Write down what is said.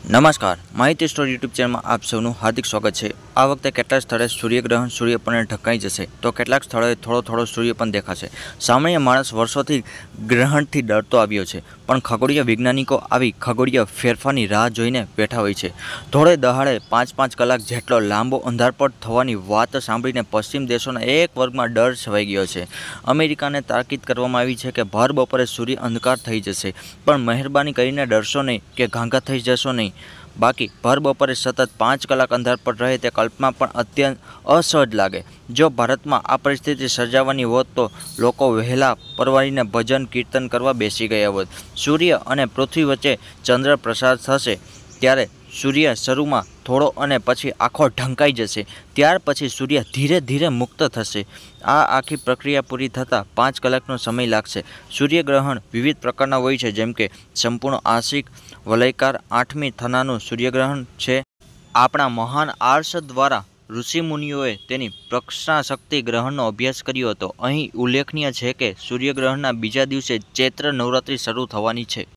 નમસ્કાર, માહિતી store YouTube ચેનલમાં આપ સૌનું હાર્દિક સ્વાગત છે। આ વખતે કેટલાક સ્થળે સૂર્યગ્રહણ સૂર્યપણને ઢંકાઈ જશે તો કેટલાક સ્થળોએ થોડો સૂર્ય પણ દેખાશે। સામાન્ય માણસ વર્ષોથી ગ્રહણથી ડરતો આવ્યો છે, પણ ખગોળીય વૈજ્ઞાનિકો આવી ખગોળીય ફેરફારની રાહ જોઈને બેઠા હોય છે। ધોળે દહાડે 5-5 કલાક જેટલો લાંબો અંધારપટ થવાની વાત સાંભળીને પશ્ચિમ દેશોના એક વર્ગમાં ડર છવાઈ ગયો છે। અમેરિકાને તાકીદ કરવામાં આવી છે કે ભર બપોરે સૂર્ય અંધકાર થઈ જશે, પણ મહેરબાની કરીને ડરશો નહીં કે ઘાંઘા થઈ જશો નહીં। બાકી ભર બપોરે સતત 5 કલાક અંધારપટ રહે તે કલ્પના પણ અત્યંત અસહજ લાગે। જો ભારતમાં આ પરિસ્થિતિ સર્જાવાની હોત તો લોકો વહેલા પરવારીને ભજન કીર્તન કરવા બેસી ગયા હોત। સૂર્ય અને પૃથ્વી વચ્ચે ચંદ્ર પ્રસાર થશે ત્યારે સૂર્ય શરૂમાં થોડો અને પછી આખો ઢંકાઈ જશે। ત્યાર પછી સૂર્ય ધીરે ધીરે મુક્ત થશે। આ આખી પ્રક્રિયા પૂરી થતાં 5 કલાકનો સમય લાગશે। સૂર્યગ્રહણ વિવિધ પ્રકારના હોય છે, જેમ કે સંપૂર્ણ આંશિક, વલયાકાર, 8મી થનાનું સૂર્યગ્રહણ છે। આપણા મહાન આર્ષ દ્વારા ઋષિમુનિઓએ તેની પ્રજ્ઞાશક્તિ ગ્રહણનો અભ્યાસ કર્યો હતો। અહીં ઉલ્લેખનીય છે કે સૂર્યગ્રહણના બીજા દિવસે ચૈત્ર નવરાત્રિ શરૂ થવાની છે।